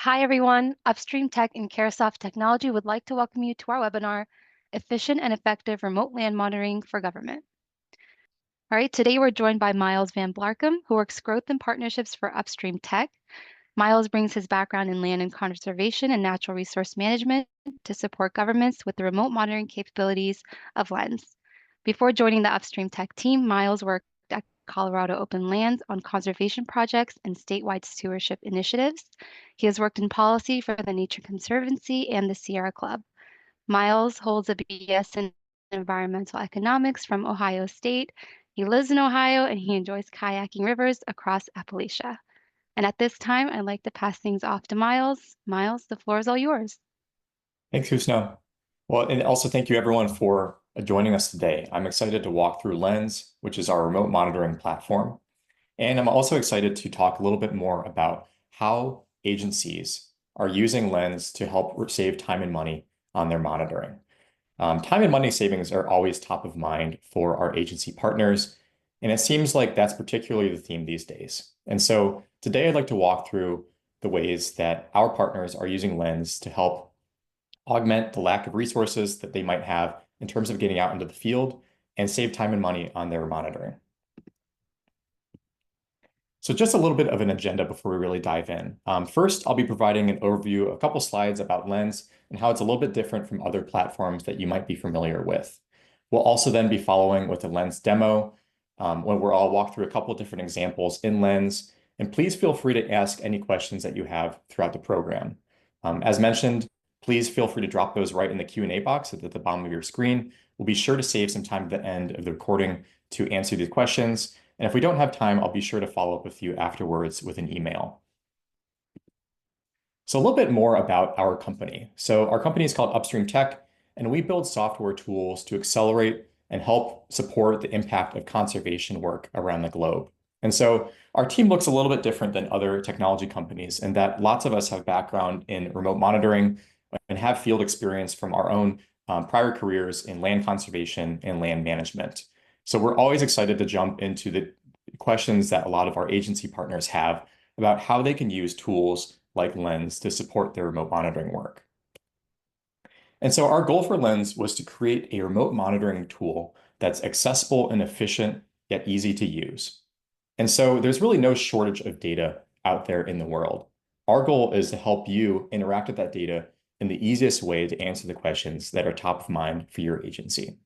Hi, everyone. Upstream Tech and Caresoft Technology would like to welcome you to our webinar, Efficient and Effective Remote Land Monitoring for Government. All right, today we're joined by Miles Van Blarkum, who works growth and partnerships for Upstream Tech. Miles brings his background in land and conservation and natural resource management to support governments with the remote monitoring capabilities of Lens. Before joining the Upstream Tech team, Miles worked at Colorado Open Lands on conservation projects and statewide stewardship initiatives. He has worked in policy for the Nature Conservancy and the Sierra Club. Miles holds a BS in environmental economics from Ohio State. He lives in Ohio and he enjoys kayaking rivers across Appalachia. And at this time, I'd like to pass things off to Miles. Miles, the floor is all yours. Thanks, Husna. Well, and also thank you everyone for joining us today. I'm excited to walk through Lens, which is our remote monitoring platform. And I'm also excited to talk a little bit more about how agencies are using Lens to help save time and money on their monitoring. Time and money savings are always top of mind for our agency partners, and it seems like that's particularly the theme these days. And so today I'd like to walk through the ways that our partners are using Lens to help augment the lack of resources that they might have in terms of getting out into the field and save time and money on their monitoring. So just a little bit of an agenda before we really dive in. First, I'll be providing an overview, a couple slides about Lens and how it's a little bit different from other platforms that you might be familiar with. We'll also then be following with a Lens demo, where I'll walk through a couple of different examples in Lens. And please feel free to ask any questions that you have throughout the program. As mentioned, please feel free to drop those right in the Q&A box at the bottom of your screen. We'll be sure to save some time at the end of the recording to answer these questions. And if we don't have time, I'll be sure to follow up with you afterwards with an email. So a little bit more about our company. So our company is called Upstream Tech, and we build software tools to accelerate and help support the impact of conservation work around the globe. And so our team looks a little bit different than other technology companies in that lots of us have background in remote monitoring and have field experience from our own prior careers in land conservation and land management. So we're always excited to jump into the questions that a lot of our agency partners have about how they can use tools like Lens to support their remote monitoring work. And so our goal for Lens was to create a remote monitoring tool that's accessible and efficient, yet easy to use. And so there's really no shortage of data out there in the world. Our goal is to help you interact with that data in the easiest way to answer the questions that are top of mind for your agency.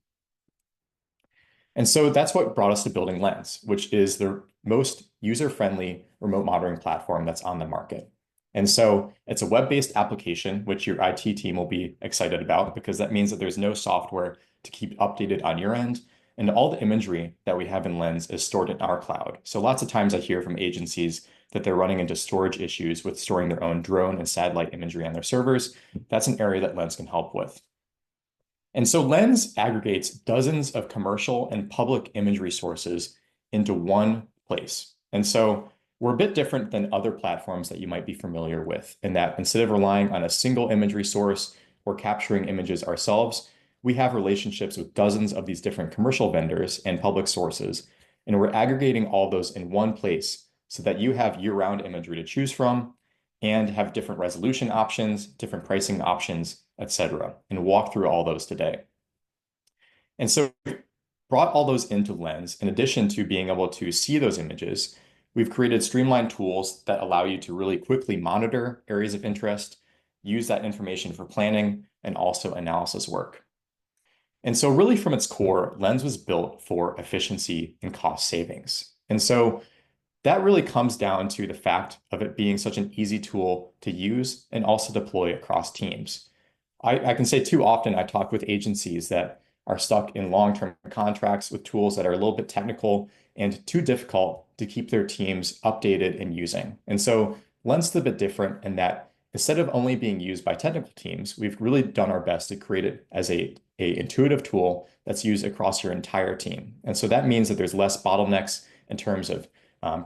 And so that's what brought us to building Lens, which is the most user-friendly remote monitoring platform that's on the market. And so it's a web-based application, which your IT team will be excited about because that means that there's no software to keep updated on your end. And all the imagery that we have in Lens is stored in our cloud. So lots of times I hear from agencies that they're running into storage issues with storing their own drone and satellite imagery on their servers. That's an area that Lens can help with. And so Lens aggregates dozens of commercial and public imagery sources into one place. And so we're a bit different than other platforms that you might be familiar with in that instead of relying on a single imagery source or capturing images ourselves, we have relationships with dozens of these different commercial vendors and public sources. And we're aggregating all those in one place so that you have year-round imagery to choose from and have different resolution options, different pricing options, etc., and walk through all those today. And so we brought all those into Lens. In addition to being able to see those images, we've created streamlined tools that allow you to really quickly monitor areas of interest, use that information for planning, and also analysis work. And so really from its core, Lens was built for efficiency and cost savings. And so that really comes down to the fact of it being such an easy tool to use and also deploy across teams. I can say too often I talk with agencies that are stuck in long-term contracts with tools that are a little bit technical and too difficult to keep their teams updated and using. And so Lens is a bit different in that instead of only being used by technical teams, we've really done our best to create it as a intuitive tool that's used across your entire team. And so that means that there's less bottlenecks in terms of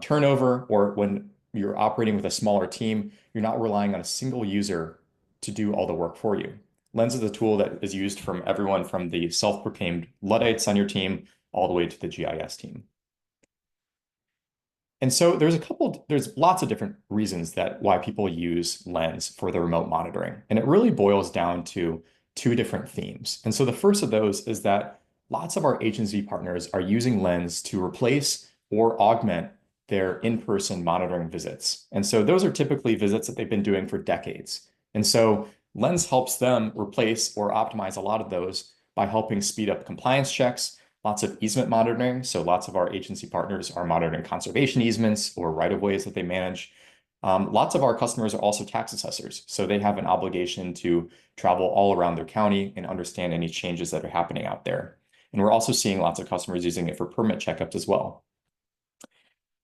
turnover, or when you're operating with a smaller team, you're not relying on a single user to do all the work for you. Lens is a tool that is used from everyone from the self-proclaimed Luddites on your team all the way to the GIS team. And so there's lots of different reasons that why people use Lens for the remote monitoring. And it really boils down to two different themes. And so the first of those is that lots of our agency partners are using Lens to replace or augment their in-person monitoring visits. And so those are typically visits that they've been doing for decades. And so Lens helps them replace or optimize a lot of those by helping speed up compliance checks, lots of easement monitoring. So lots of our agency partners are monitoring conservation easements or right-of-ways that they manage. Lots of our customers are also tax assessors. So they have an obligation to travel all around their county and understand any changes that are happening out there. And we're also seeing lots of customers using it for permit checkups as well.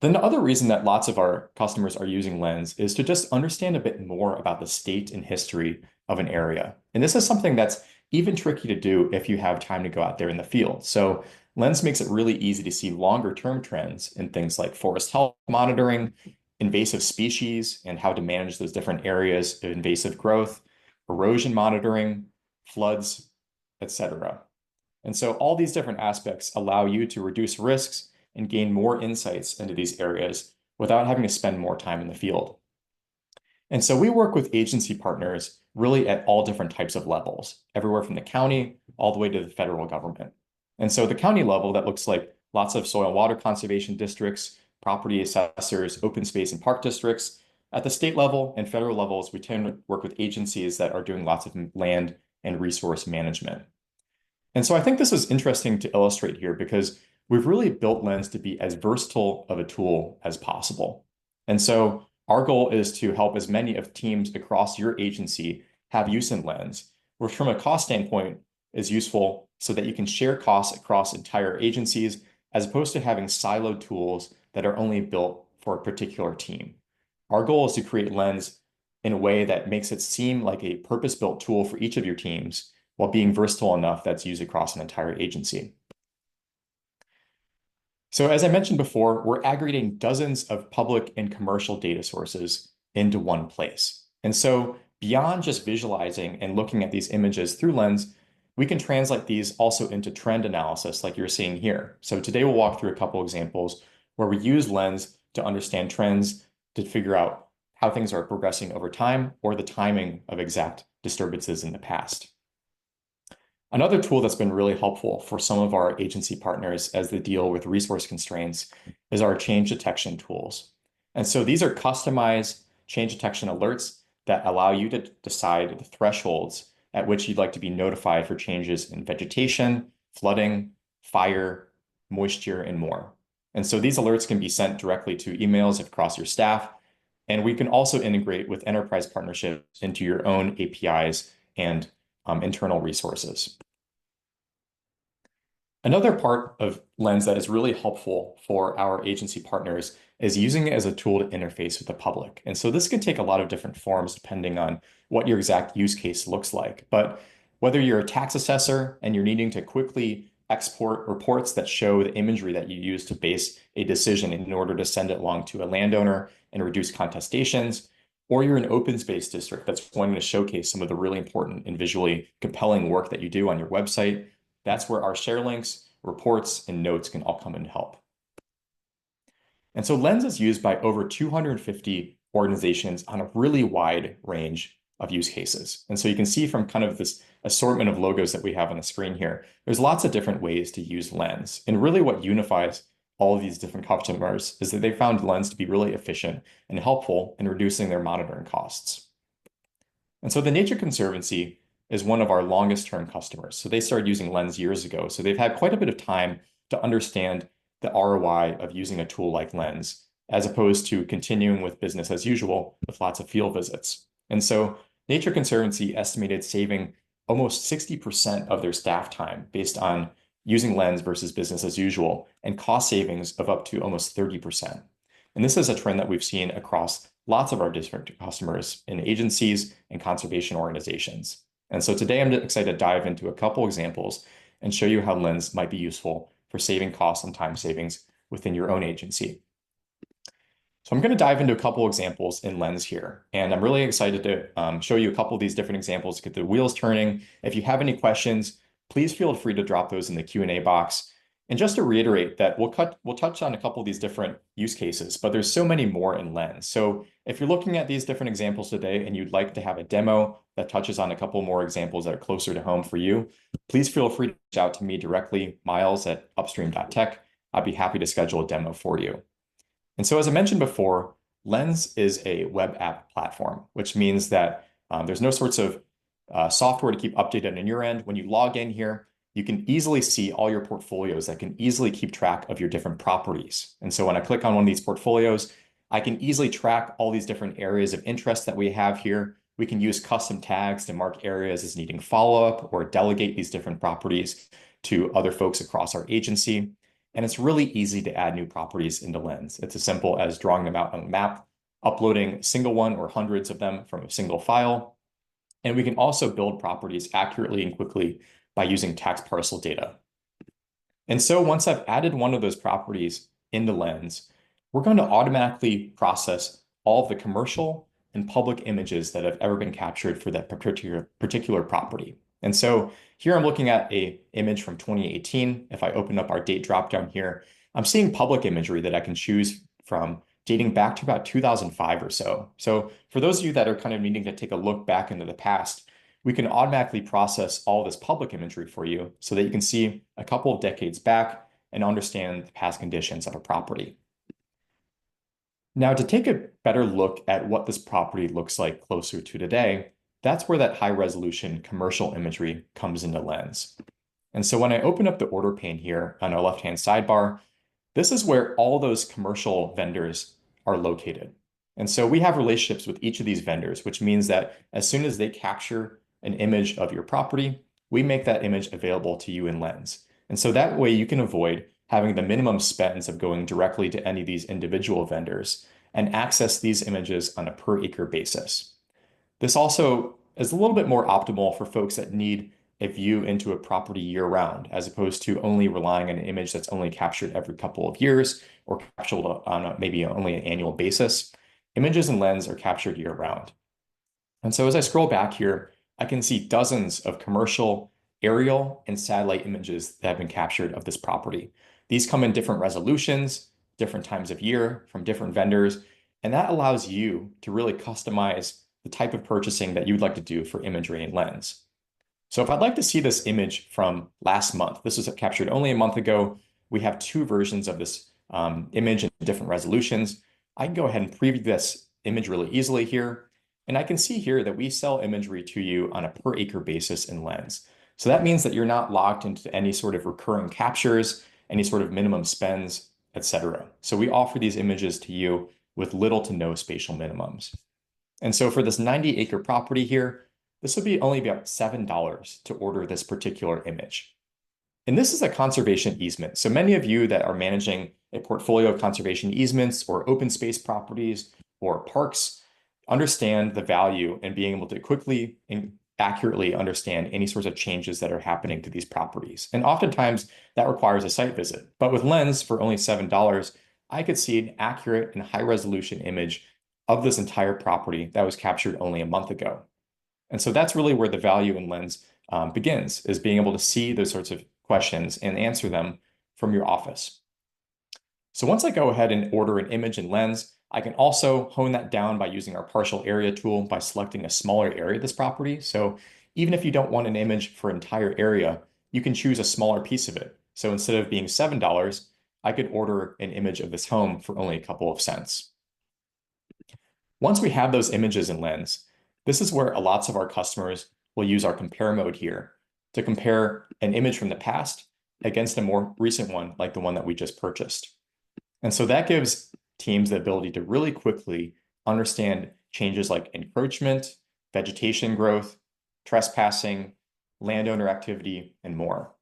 Then the other reason that lots of our customers are using Lens is to just understand a bit more about the state and history of an area. And this is something that's even tricky to do if you have time to go out there in the field. So Lens makes it really easy to see longer term trends in things like forest health monitoring, invasive species, and how to manage those different areas of invasive growth, erosion monitoring, floods, etc. And so all these different aspects allow you to reduce risks and gain more insights into these areas without having to spend more time in the field. And so we work with agency partners really at all different types of levels, everywhere from the county all the way to the federal government. And so the county level, that looks like lots of soil and water conservation districts, property assessors, open space and park districts. At the state level and federal levels, we tend to work with agencies that are doing lots of land and resource management. And so I think this is interesting to illustrate here because we've really built Lens to be as versatile of a tool as possible. And so our goal is to help as many of teams across your agency have use in Lens, which from a cost standpoint is useful so that you can share costs across entire agencies as opposed to having siloed tools that are only built for a particular team. Our goal is to create Lens in a way that makes it seem like a purpose-built tool for each of your teams while being versatile enough that's used across an entire agency. So as I mentioned before, we're aggregating dozens of public and commercial data sources into one place. And so beyond just visualizing and looking at these images through Lens, we can translate these also into trend analysis like you're seeing here. So today we'll walk through a couple examples where we use Lens to understand trends to figure out how things are progressing over time or the timing of exact disturbances in the past. Another tool that's been really helpful for some of our agency partners as they deal with resource constraints is our change detection tools. And so these are customized change detection alerts that allow you to decide the thresholds at which you'd like to be notified for changes in vegetation, flooding, fire, moisture, and more. And so these alerts can be sent directly to emails across your staff. And we can also integrate with enterprise partnerships into your own APIs and internal resources. Another part of Lens that is really helpful for our agency partners is using it as a tool to interface with the public. And so this can take a lot of different forms depending on what your exact use case looks like. But whether you're a tax assessor and you're needing to quickly export reports that show the imagery that you use to base a decision in order to send it along to a landowner and reduce contestations, or you're an open space district that's wanting to showcase some of the really important and visually compelling work that you do on your website, that's where our share links, reports, and notes can all come in to help. And so Lens is used by over 250 organizations on a really wide range of use cases. And so you can see from kind of this assortment of logos that we have on the screen here, there's lots of different ways to use Lens. And really what unifies all of these different customers is that they found Lens to be really efficient and helpful in reducing their monitoring costs. And so the Nature Conservancy is one of our longest term customers. So they started using Lens years ago. So they've had quite a bit of time to understand the ROI of using a tool like Lens, as opposed to continuing with business as usual with lots of field visits. And so Nature Conservancy estimated saving almost 60% of their staff time based on using Lens versus business as usual, and cost savings of up to almost 30%. And this is a trend that we've seen across lots of our different customers in agencies and conservation organizations. And so today I'm excited to dive into a couple examples and show you how Lens might be useful for saving costs and time savings within your own agency. So I'm going to dive into a couple examples in Lens here, and I'm really excited to show you a couple of these different examples to get the wheels turning. If you have any questions, please feel free to drop those in the Q&A box. And just to reiterate that we'll touch on a couple of these different use cases, but there's so many more in Lens. So if you're looking at these different examples today and you'd like to have a demo that touches on a couple more examples that are closer to home for you, please feel free to reach out to me directly, miles@upstream.tech. I'd be happy to schedule a demo for you. And so as I mentioned before, Lens is a web app platform, which means that there's no sorts of software to keep updated on your end. When you log in here, you can easily see all your portfolios that can easily keep track of your different properties. And so when I click on one of these portfolios, I can easily track all these different areas of interest that we have here. We can use custom tags to mark areas as needing follow-up or delegate these different properties to other folks across our agency. And it's really easy to add new properties into Lens. It's as simple as drawing them out on a map, uploading a single one or hundreds of them from a single file. And we can also build properties accurately and quickly by using tax parcel data. And so once I've added one of those properties into Lens, we're going to automatically process all of the commercial and public images that have ever been captured for that particular property. And so here I'm looking at an image from 2018. If I open up our date dropdown here, I'm seeing public imagery that I can choose from dating back to about 2005 or so. So for those of you that are kind of needing to take a look back into the past, we can automatically process all this public imagery for you so that you can see a couple of decades back and understand the past conditions of a property. Now, to take a better look at what this property looks like closer to today, that's where that high resolution commercial imagery comes into Lens. And so when I open up the order pane here on our left-hand sidebar, this is where all those commercial vendors are located. And so we have relationships with each of these vendors, which means that as soon as they capture an image of your property, we make that image available to you in Lens. And so that way you can avoid having the minimum spends of going directly to any of these individual vendors and access these images on a per acre basis. This also is a little bit more optimal for folks that need a view into a property year round, as opposed to only relying on an image that's only captured every couple of years or captured on maybe only an annual basis. Images in Lens are captured year round. And so as I scroll back here, I can see dozens of commercial, aerial, and satellite images that have been captured of this property. These come in different resolutions, different times of year from different vendors, and that allows you to really customize the type of purchasing that you would like to do for imagery in Lens. So if I'd like to see this image from last month, this was captured only a month ago. We have two versions of this image in different resolutions. I can go ahead and preview this image really easily here. And I can see here that we sell imagery to you on a per acre basis in Lens. So that means that you're not locked into any sort of recurring captures, any sort of minimum spends, etc. So we offer these images to you with little to no spatial minimums. And so for this 90-acre property here, this would be only about $7 to order this particular image. And this is a conservation easement. So many of you that are managing a portfolio of conservation easements or open space properties or parks understand the value in being able to quickly and accurately understand any sorts of changes that are happening to these properties. And oftentimes that requires a site visit. But with Lens for only $7, I could see an accurate and high resolution image of this entire property that was captured only a month ago. And so that's really where the value in Lens begins, is being able to see those sorts of questions and answer them from your office. So once I go ahead and order an image in Lens, I can also hone that down by using our partial area tool by selecting a smaller area of this property. So even if you don't want an image for an entire area, you can choose a smaller piece of it. So instead of being $7, I could order an image of this home for only a couple of cents. Once we have those images in Lens, this is where lots of our customers will use our compare mode here to compare an image from the past against a more recent one, like the one that we just purchased. And so that gives teams the ability to really quickly understand changes like encroachment, vegetation growth, trespassing, landowner activity, and more.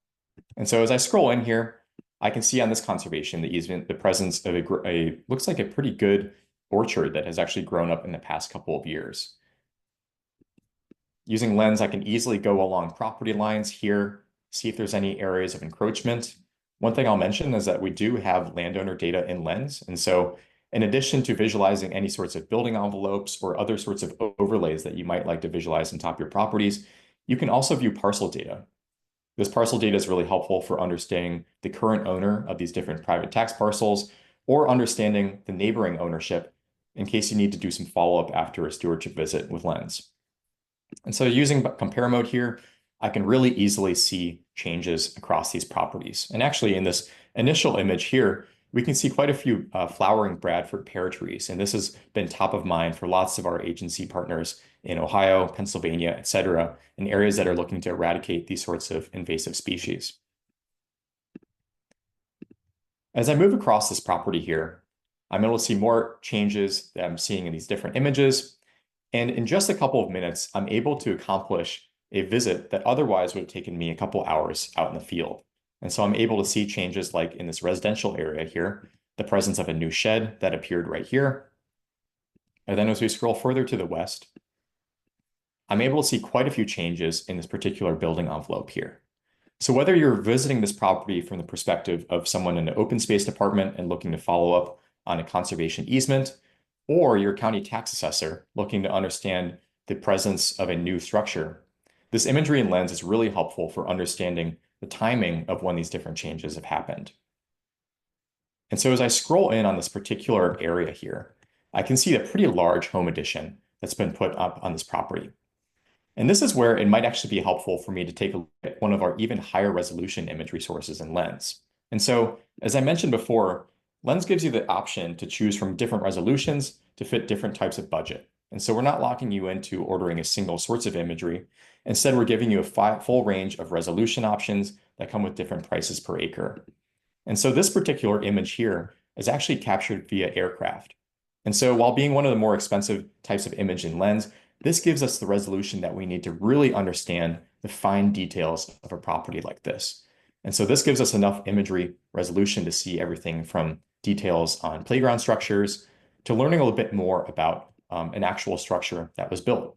And so as I scroll in here, I can see on this conservation the easement the presence of a looks like a pretty good orchard that has actually grown up in the past couple of years. Using Lens, I can easily go along property lines here, see if there's any areas of encroachment. One thing I'll mention is that we do have landowner data in Lens. And so in addition to visualizing any sorts of building envelopes or other sorts of overlays that you might like to visualize on top of your properties, you can also view parcel data. This parcel data is really helpful for understanding the current owner of these different private tax parcels or understanding the neighboring ownership in case you need to do some follow-up after a stewardship visit with Lens. And so using compare mode here, I can really easily see changes across these properties. And actually in this initial image here, we can see quite a few flowering Bradford pear trees. And this has been top of mind for lots of our agency partners in Ohio, Pennsylvania, et cetera, in areas that are looking to eradicate these sorts of invasive species. As I move across this property here, I'm able to see more changes that I'm seeing in these different images. And in just a couple of minutes, I'm able to accomplish a visit that otherwise would have taken me a couple hours out in the field. And so I'm able to see changes like in this residential area here, the presence of a new shed that appeared right here. And then as we scroll further to the west, I'm able to see quite a few changes in this particular building envelope here. So whether you're visiting this property from the perspective of someone in an open space department and looking to follow up on a conservation easement, or your county tax assessor looking to understand the presence of a new structure, this imagery and lens is really helpful for understanding the timing of when these different changes have happened. And so as I scroll in on this particular area here, I can see a pretty large home addition that's been put up on this property. And this is where it might actually be helpful for me to take a look at one of our even higher resolution imagery sources in Lens. And so, as I mentioned before, Lens gives you the option to choose from different resolutions to fit different types of budget. And so we're not locking you into ordering a single source of imagery. Instead, we're giving you a full range of resolution options that come with different prices per acre. And so this particular image here is actually captured via aircraft. And so while being one of the more expensive types of image in Lens, this gives us the resolution that we need to really understand the fine details of a property like this. And so this gives us enough imagery resolution to see everything from details on playground structures to learning a little bit more about an actual structure that was built.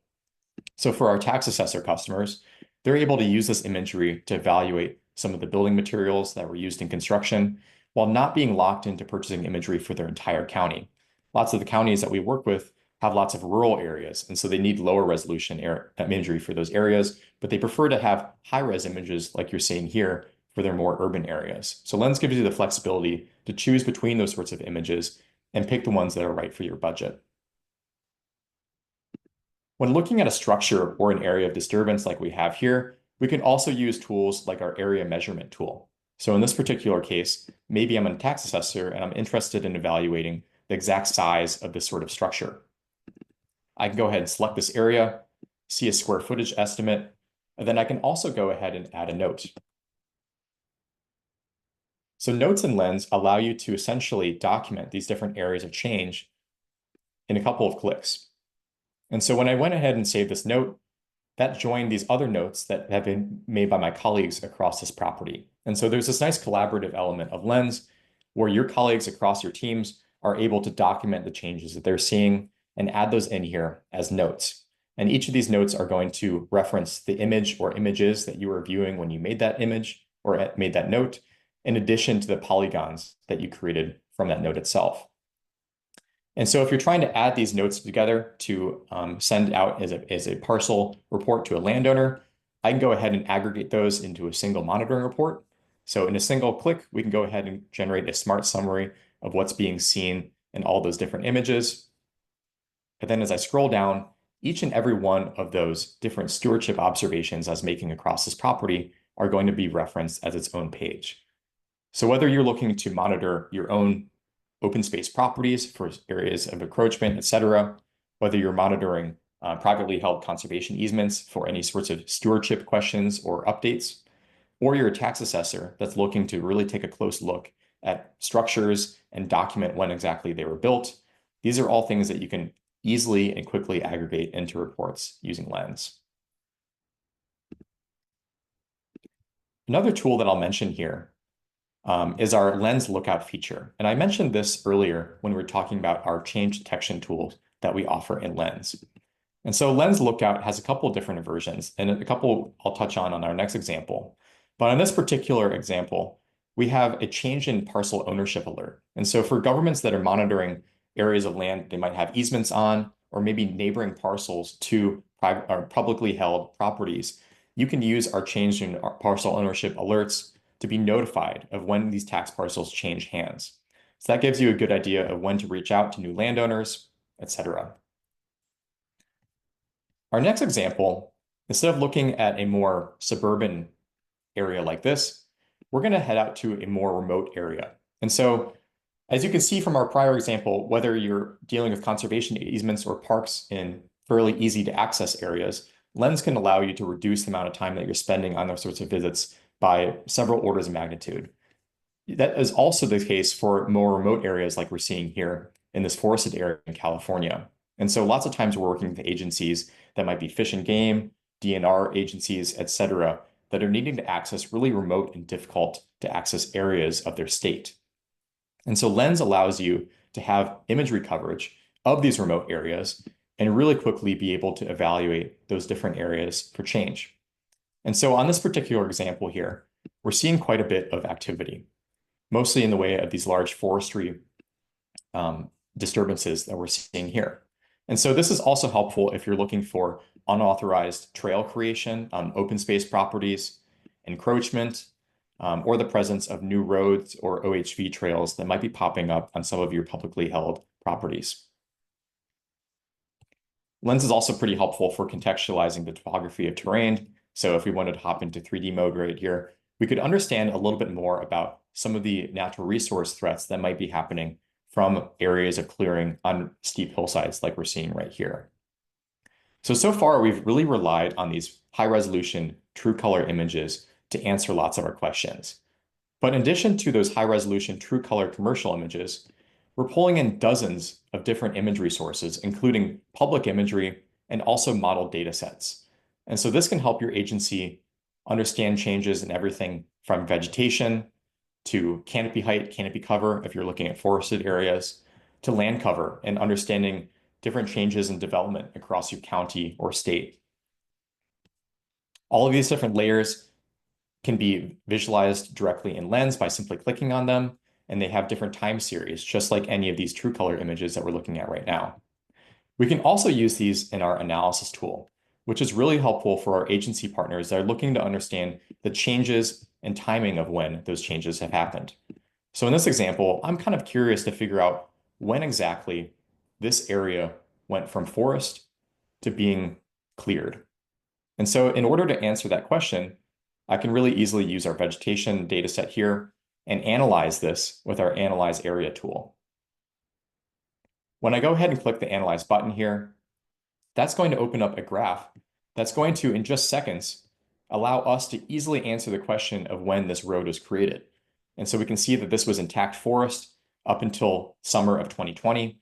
So for our tax assessor customers, they're able to use this imagery to evaluate some of the building materials that were used in construction while not being locked into purchasing imagery for their entire county. Lots of the counties that we work with have lots of rural areas, and so they need lower resolution imagery for those areas, but they prefer to have high-res images like you're seeing here for their more urban areas. So Lens gives you the flexibility to choose between those sorts of images and pick the ones that are right for your budget. When looking at a structure or an area of disturbance like we have here, we can also use tools like our area measurement tool. So in this particular case, maybe I'm a tax assessor and I'm interested in evaluating the exact size of this sort of structure. I can go ahead and select this area, see a square footage estimate, and then I can also go ahead and add a note. So notes in Lens allow you to essentially document these different areas of change in a couple of clicks. And so when I went ahead and saved this note, that joined these other notes that have been made by my colleagues across this property. And so there's this nice collaborative element of Lens where your colleagues across your teams are able to document the changes that they're seeing and add those in here as notes. And each of these notes are going to reference the image or images that you were viewing when you made that image or made that note, in addition to the polygons that you created from that note itself. And so if you're trying to add these notes together to send out as a parcel report to a landowner, I can go ahead and aggregate those into a single monitoring report. So in a single click, we can go ahead and generate a smart summary of what's being seen in all those different images. And then as I scroll down, each and every one of those different stewardship observations I was making across this property are going to be referenced as its own page. So whether you're looking to monitor your own open space properties for areas of encroachment, et cetera, whether you're monitoring privately held conservation easements for any sorts of stewardship questions or updates, or you're a tax assessor that's looking to really take a close look at structures and document when exactly they were built, these are all things that you can easily and quickly aggregate into reports using Lens. Another tool that I'll mention here is our Lens Lookout feature. And I mentioned this earlier when we were talking about our change detection tools that we offer in Lens. And so Lens Lookout has a couple of different versions, and a couple I'll touch on our next example. But on this particular example, we have a change in parcel ownership alert. And so for governments that are monitoring areas of land they might have easements on, or maybe neighboring parcels to private or publicly held properties, you can use our change in parcel ownership alerts to be notified of when these tax parcels change hands. So that gives you a good idea of when to reach out to new landowners, etc. Our next example, instead of looking at a more suburban area like this, we're going to head out to a more remote area. And so, as you can see from our prior example, whether you're dealing with conservation easements or parks in fairly easy to access areas, Lens can allow you to reduce the amount of time that you're spending on those sorts of visits by several orders of magnitude. That is also the case for more remote areas like we're seeing here in this forested area in California. And so lots of times we're working with agencies that might be fish and game, DNR agencies, et cetera, that are needing to access really remote and difficult to access areas of their state. And so Lens allows you to have imagery coverage of these remote areas and really quickly be able to evaluate those different areas for change. And so on this particular example here, we're seeing quite a bit of activity, mostly in the way of these large forestry disturbances that we're seeing here. And so this is also helpful if you're looking for unauthorized trail creation, open space properties, encroachment, or the presence of new roads or OHV trails that might be popping up on some of your publicly held properties. Lens is also pretty helpful for contextualizing the topography of terrain. So if we wanted to hop into 3D mode right here, we could understand a little bit more about some of the natural resource threats that might be happening from areas of clearing on steep hillsides like we're seeing right here. So far, we've really relied on these high resolution true color images to answer lots of our questions. But in addition to those high resolution true color commercial images, we're pulling in dozens of different imagery sources, including public imagery and also model data sets. And so this can help your agency understand changes in everything from vegetation to canopy height, canopy cover, if you're looking at forested areas, to land cover and understanding different changes in development across your county or state. All of these different layers can be visualized directly in Lens by simply clicking on them, and they have different time series, just like any of these true color images that we're looking at right now. We can also use these in our analysis tool, which is really helpful for our agency partners that are looking to understand the changes and timing of when those changes have happened. So in this example, I'm kind of curious to figure out when exactly this area went from forest to being cleared. And so in order to answer that question, I can really easily use our vegetation data set here and analyze this with our Analyze Area tool. When I go ahead and click the Analyze button here, that's going to open up a graph that's going to, in just seconds, allow us to easily answer the question of when this road was created. And so we can see that this was intact forest up until summer of 2020.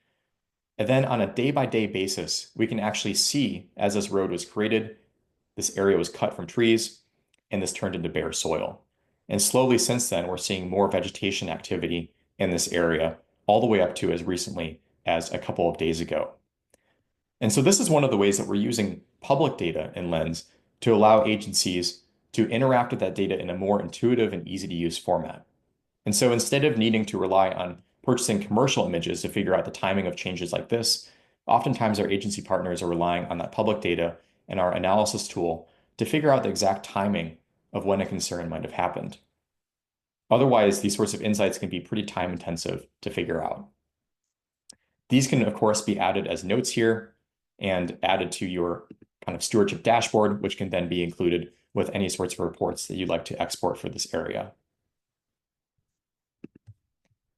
And then on a day-by-day basis, we can actually see as this road was created, this area was cut from trees, and this turned into bare soil. And slowly since then, we're seeing more vegetation activity in this area, all the way up to as recently as a couple of days ago. And so this is one of the ways that we're using public data in Lens to allow agencies to interact with that data in a more intuitive and easy to use format. And so instead of needing to rely on purchasing commercial images to figure out the timing of changes like this, oftentimes our agency partners are relying on that public data and our analysis tool to figure out the exact timing of when a concern might have happened. Otherwise, these sorts of insights can be pretty time intensive to figure out. These can, of course, be added as notes here and added to your kind of stewardship dashboard, which can then be included with any sorts of reports that you'd like to export for this area.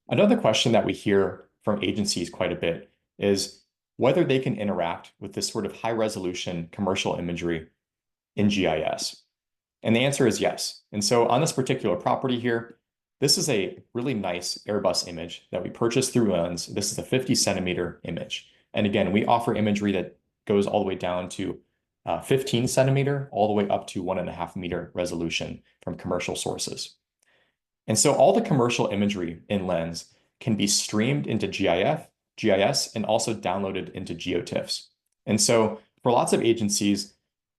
Another question that we hear from agencies quite a bit is whether they can interact with this sort of high resolution commercial imagery in GIS. And the answer is yes. And so on this particular property here, this is a really nice Airbus image that we purchased through Lens. This is a 50 centimeter image. And again, we offer imagery that goes all the way down to 15 centimeter, all the way up to 1.5 meter resolution from commercial sources. And so all the commercial imagery in Lens can be streamed into GIS, and also downloaded into GeoTIFFs. And so for lots of agencies,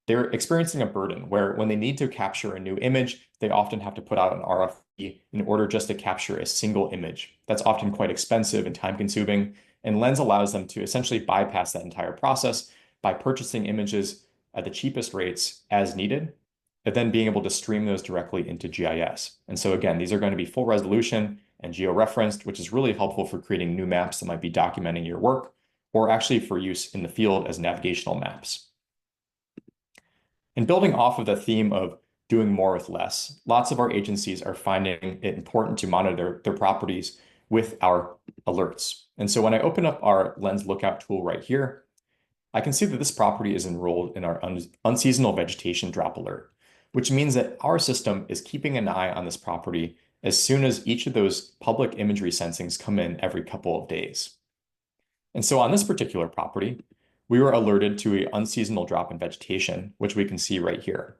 they're experiencing a burden where when they need to capture a new image, they often have to put out an RFP in order just to capture a single image. That's often quite expensive and time consuming. And Lens allows them to essentially bypass that entire process by purchasing images at the cheapest rates as needed and then being able to stream those directly into GIS. And so again, these are going to be full resolution and geo-referenced, which is really helpful for creating new maps that might be documenting your work, or actually for use in the field as navigational maps. And building off of the theme of doing more with less, lots of our agencies are finding it important to monitor their properties with our alerts. And so when I open up our Lens Lookout tool right here, I can see that this property is enrolled in our unseasonal vegetation drop alert, which means that our system is keeping an eye on this property as soon as each of those public imagery sensings come in every couple of days. And so on this particular property, we were alerted to an unseasonal drop in vegetation, which we can see right here.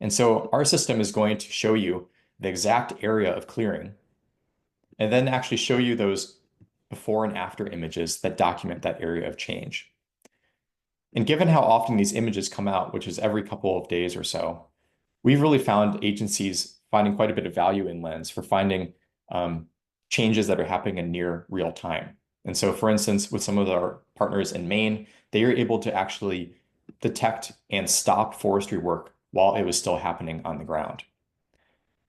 And so our system is going to show you the exact area of clearing and then actually show you those before and after images that document that area of change. And given how often these images come out, which is every couple of days or so, we've really found agencies finding quite a bit of value in Lens for finding changes that are happening in near real time. And so, for instance, with some of our partners in Maine, they are able to actually detect and stop forestry work while it was still happening on the ground.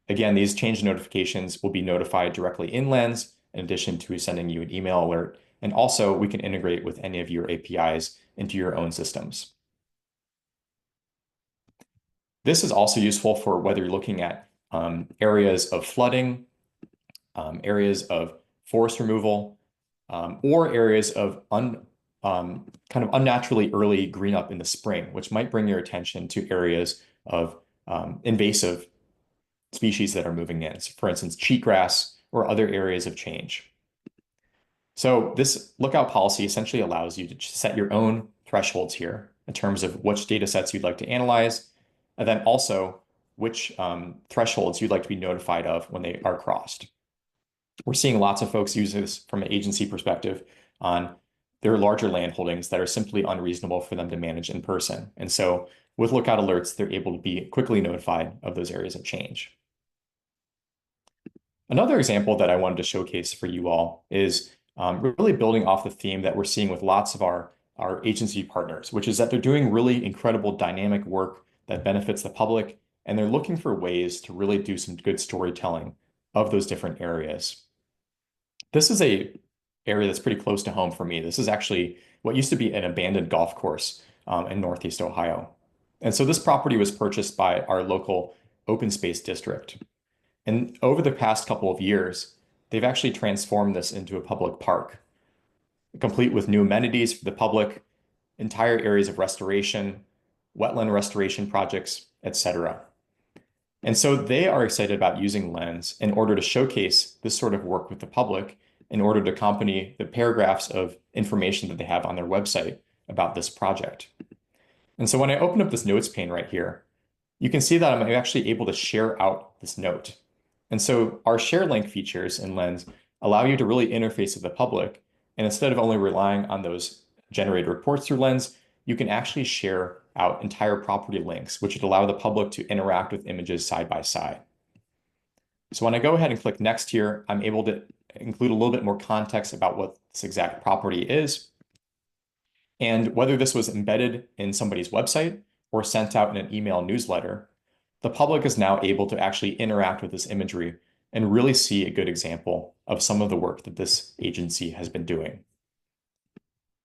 Again, these change notifications will be notified directly in Lens, in addition to sending you an email alert. And also, we can integrate with any of your APIs into your own systems. This is also useful for whether you're looking at areas of flooding, areas of forest removal, or areas of kind of unnaturally early green up in the spring, which might bring your attention to areas of invasive species that are moving in. So for instance, cheatgrass or other areas of change. So this lookout policy essentially allows you to set your own thresholds here in terms of which data sets you'd like to analyze, and then also which thresholds you'd like to be notified of when they are crossed. We're seeing lots of folks use this from an agency perspective on their larger land holdings that are simply unreasonable for them to manage in person. And so with lookout alerts, they're able to be quickly notified of those areas of change. Another example that I wanted to showcase for you all is really building off the theme that we're seeing with lots of our agency partners, which is that they're doing really incredible dynamic work that benefits the public, and they're looking for ways to really do some good storytelling of those different areas. This is a area that's pretty close to home for me. This is actually what used to be an abandoned golf course in Northeast Ohio. And so this property was purchased by our local open space district. And over the past couple of years, they've actually transformed this into a public park, complete with new amenities for the public, entire areas of restoration, wetland restoration projects, etc. And so they are excited about using Lens in order to showcase this sort of work with the public in order to accompany the paragraphs of information that they have on their website about this project. And so when I open up this notes pane right here, you can see that I'm actually able to share out this note. And so our share link features in Lens allow you to really interface with the public. And instead of only relying on those generated reports through Lens, you can actually share out entire property links, which would allow the public to interact with images side by side. So when I go ahead and click next here, I'm able to include a little bit more context about what this exact property is and whether this was embedded in somebody's website or sent out in an email newsletter. The public is now able to actually interact with this imagery and really see a good example of some of the work that this agency has been doing.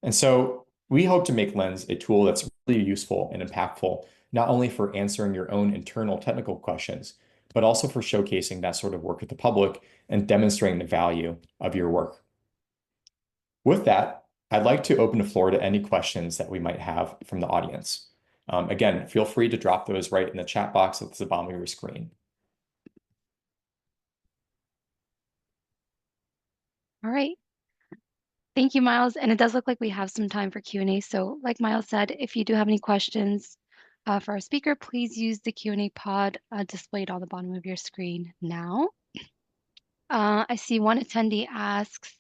And so we hope to make Lens a tool that's really useful and impactful, not only for answering your own internal technical questions, but also for showcasing that sort of work with the public and demonstrating the value of your work. With that, I'd like to open the floor to any questions that we might have from the audience. Again, feel free to drop those right in the chat box at the bottom of your screen. All right. Thank you, Miles. And it does look like we have some time for Q&A. So like Miles said, if you do have any questions for our speaker, please use the Q&A pod displayed on the bottom of your screen now. I see one attendee asks,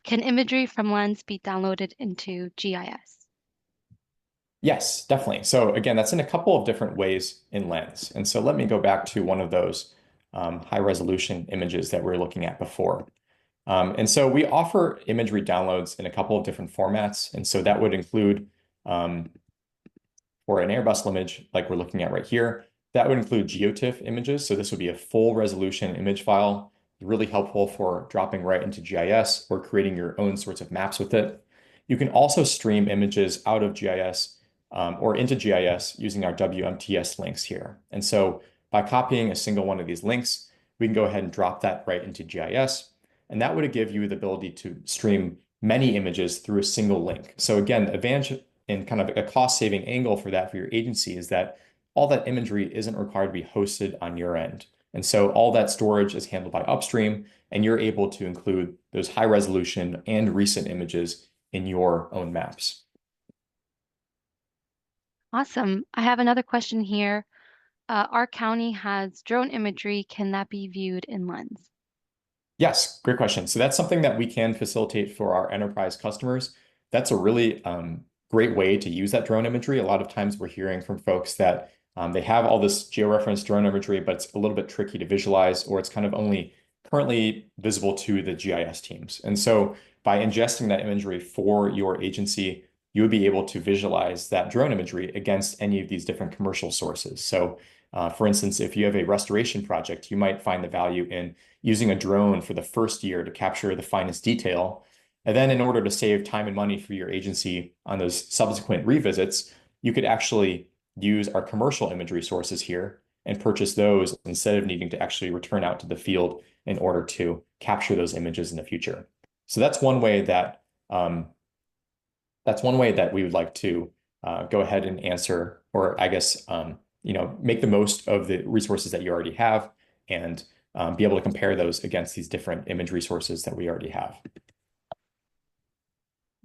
can imagery from Lens be downloaded into GIS? Yes, definitely. So again, that's in a couple of different ways in Lens. And so let me go back to one of those high resolution images that we were looking at before. And so we offer imagery downloads in a couple of different formats. And so that would include for an Airbus image like we're looking at right here, that would include GeoTIFF images. So this would be a full resolution image file, really helpful for dropping right into GIS or creating your own sorts of maps with it. You can also stream images out of GIS or into GIS using our WMTS links here. And so by copying a single one of these links, we can go ahead and drop that right into GIS. And that would give you the ability to stream many images through a single link. So again, the advantage in kind of a cost saving angle for that for your agency is that all that imagery isn't required to be hosted on your end. And so all that storage is handled by upstream, and you're able to include those high resolution and recent images in your own maps. Awesome. I have another question here. Our county has drone imagery. Can that be viewed in Lens? Yes, great question. So that's something that we can facilitate for our enterprise customers. That's a really great way to use that drone imagery. A lot of times we're hearing from folks that they have all this georeferenced drone imagery, but it's a little bit tricky to visualize, or it's kind of only currently visible to the GIS teams. And so by ingesting that imagery for your agency, you would be able to visualize that drone imagery against any of these different commercial sources. So for instance, if you have a restoration project, you might find the value in using a drone for the first year to capture the finest detail. And then in order to save time and money for your agency on those subsequent revisits, you could actually use our commercial imagery sources here and purchase those instead of needing to actually return out to the field in order to capture those images in the future. So that's one way that we would like to go ahead and answer, or I guess make the most of the resources that you already have and be able to compare those against these different image resources that we already have.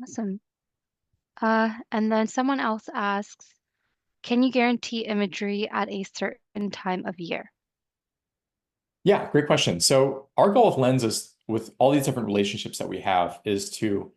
Awesome. And then someone else asks, can you guarantee imagery at a certain time of year? Yeah, great question. So our goal with Lens is, with all these different relationships that we have, is to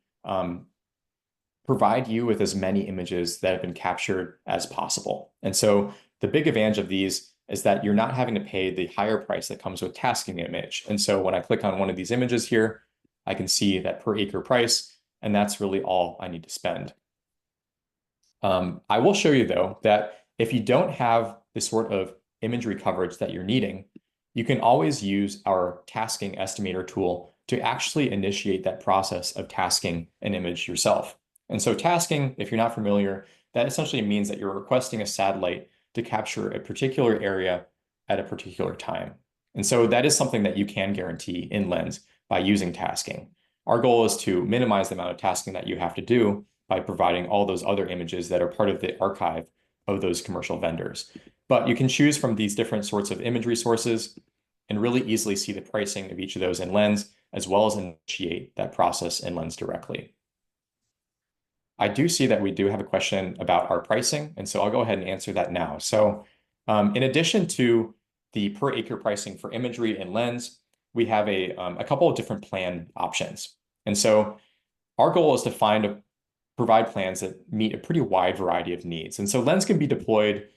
provide you with as many images that have been captured as possible. And so the big advantage of these is that you're not having to pay the higher price that comes with tasking an image. And so when I click on one of these images here, I can see that per acre price, and that's really all I need to spend. I will show you though that if you don't have the sort of imagery coverage that you're needing, you can always use our tasking estimator tool to actually initiate that process of tasking an image yourself. And so tasking, if you're not familiar, that essentially means that you're requesting a satellite to capture a particular area at a particular time. And so that is something that you can guarantee in Lens by using tasking. Our goal is to minimize the amount of tasking that you have to do by providing all those other images that are part of the archive of those commercial vendors. But you can choose from these different sorts of imagery sources and really easily see the pricing of each of those in Lens, as well as initiate that process in Lens directly. I do see that we do have a question about our pricing, and so I'll go ahead and answer that now. So in addition to the per acre pricing for imagery and Lens, we have a couple of different plan options. And so our goal is to provide plans that meet a pretty wide variety of needs. And so Lens can be deployed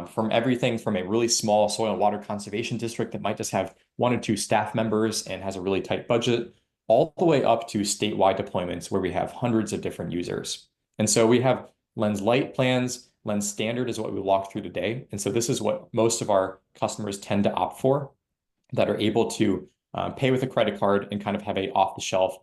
from everything from a really small soil and water conservation district that might just have 1 or 2 staff members and has a really tight budget, all the way up to statewide deployments where we have hundreds of different users. And so we have Lens Lite plans. Lens Standard is what we walk through today. And so this is what most of our customers tend to opt for, that are able to pay with a credit card and kind of have a off-the-shelf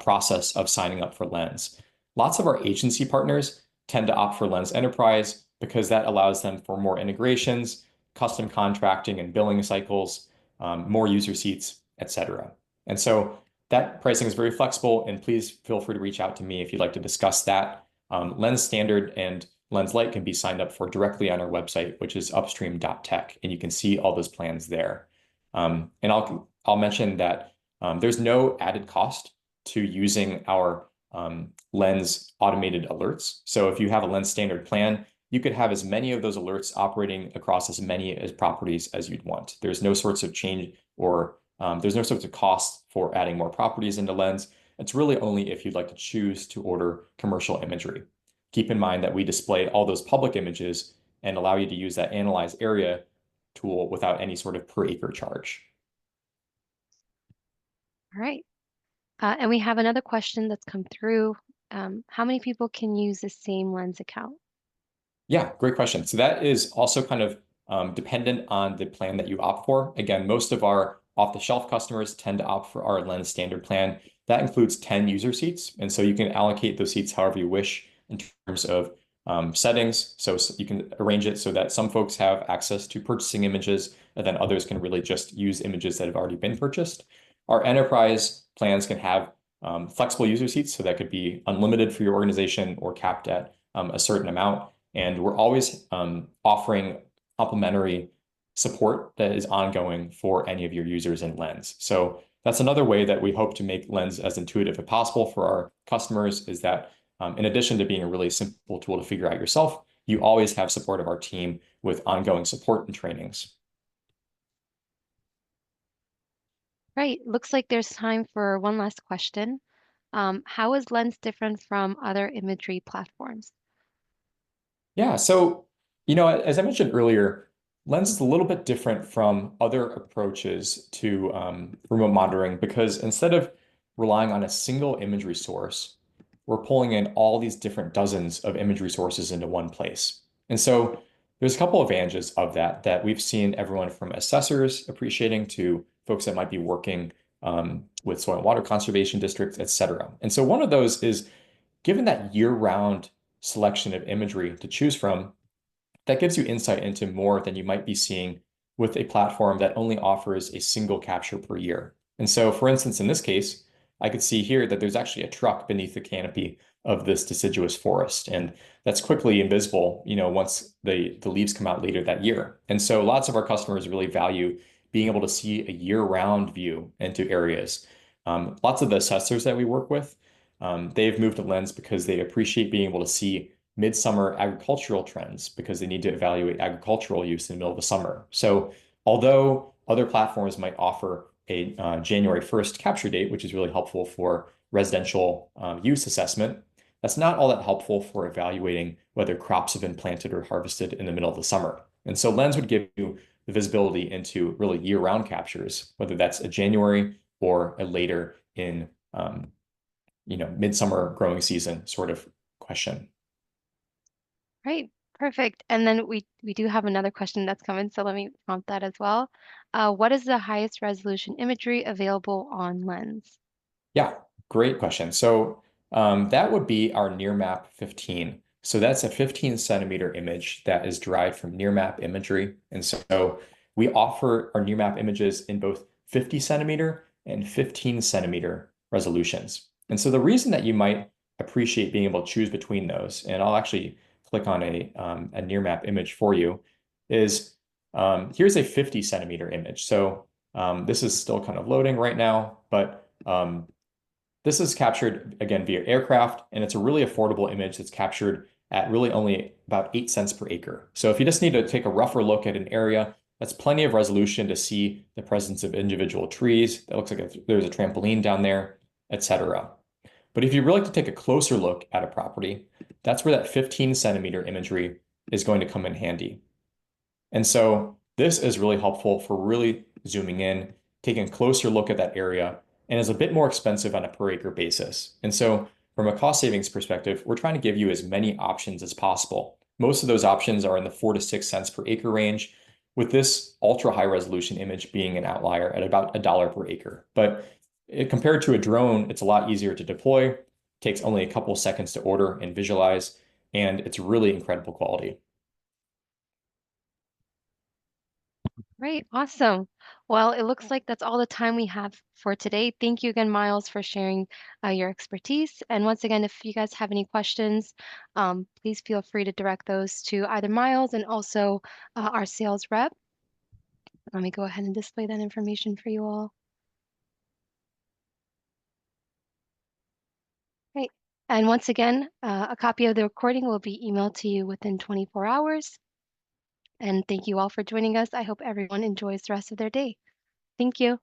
process of signing up for Lens. Lots of our agency partners tend to opt for Lens Enterprise because that allows them for more integrations, custom contracting and billing cycles, more user seats, etc. And so that pricing is very flexible, and please feel free to reach out to me if you'd like to discuss that. Lens Standard and Lens Lite can be signed up for directly on our website, which is upstream.tech, and you can see all those plans there. And I'll mention that there's no added cost to using our Lens automated alerts. So if you have a Lens Standard plan, you could have as many of those alerts operating across as many properties as you'd want. There's no sorts of change or there's no sorts of cost for adding more properties into Lens. It's really only if you'd like to choose to order commercial imagery. Keep in mind that we display all those public images and allow you to use that analyze area tool without any sort of per acre charge. All right. And we have another question that's come through. How many people can use the same Lens account? Yeah, great question. So that is also kind of dependent on the plan that you opt for. Again, most of our off-the-shelf customers tend to opt for our Lens standard plan. That includes 10 user seats. And so you can allocate those seats however you wish in terms of settings. So you can arrange it so that some folks have access to purchasing images, and then others can really just use images that have already been purchased. Our enterprise plans can have flexible user seats, so that could be unlimited for your organization or capped at a certain amount. And we're always offering complimentary support that is ongoing for any of your users in Lens. So that's another way that we hope to make Lens as intuitive as possible for our customers is that in addition to being a really simple tool to figure out yourself, you always have support of our team with ongoing support and trainings. Right. Looks like there's time for one last question. How is Lens different from other imagery platforms? Yeah, so, as I mentioned earlier, Lens is a little bit different from other approaches to remote monitoring because instead of relying on a single imagery source, we're pulling in all these different dozens of imagery sources into one place. And so there's a couple advantages of that we've seen everyone from assessors appreciating to folks that might be working with soil and water conservation districts, et cetera. And so one of those is given that year-round selection of imagery to choose from, that gives you insight into more than you might be seeing with a platform that only offers a single capture per year. And so, for instance, in this case, I could see here that there's actually a truck beneath the canopy of this deciduous forest, and that's quickly invisible, once the leaves come out later that year. And so, lots of our customers really value being able to see a year-round view into areas. Lots of the assessors that we work with, they've moved to Lens because they appreciate being able to see midsummer agricultural trends because they need to evaluate agricultural use in the middle of the summer. So although other platforms might offer a January 1st capture date, which is really helpful for residential use assessment, that's not all that helpful for evaluating whether crops have been planted or harvested in the middle of the summer. And so Lens would give you the visibility into really year-round captures, whether that's a January or a later in midsummer growing season sort of question. Right. Perfect. And then we do have another question that's coming, so let me prompt that as well. What is the highest resolution imagery available on Lens? Yeah, great question. So that would be our Nearmap 15. So that's a 15 centimeter image that is derived from Nearmap imagery. And so we offer our Nearmap images in both 50 centimeter and 15 centimeter resolutions. And so the reason that you might appreciate being able to choose between those, and I'll actually click on a Nearmap image for you, is here's a 50 centimeter image. So this is still kind of loading right now, but this is captured again via aircraft, and it's a really affordable image that's captured at really only about 8 cents per acre. So if you just need to take a rougher look at an area, that's plenty of resolution to see the presence of individual trees. That looks like there's a trampoline down there, etc. But if you really like to take a closer look at a property, that's where that 15 centimeter imagery is going to come in handy. And so this is really helpful for really zooming in, taking a closer look at that area, and is a bit more expensive on a per acre basis. And so from a cost savings perspective, we're trying to give you as many options as possible. Most of those options are in the 4 to 6 cents per acre range, with this ultra high resolution image being an outlier at about $1 per acre. But compared to a drone, it's a lot easier to deploy, takes only a couple seconds to order and visualize, and it's really incredible quality. Right. Awesome. Well, it looks like that's all the time we have for today. Thank you again, Miles, for sharing your expertise. And once again, if you guys have any questions, please feel free to direct those to either Miles and also our sales rep. Let me go ahead and display that information for you all. Right. And once again, a copy of the recording will be emailed to you within 24 hours. And thank you all for joining us. I hope everyone enjoys the rest of their day. Thank you.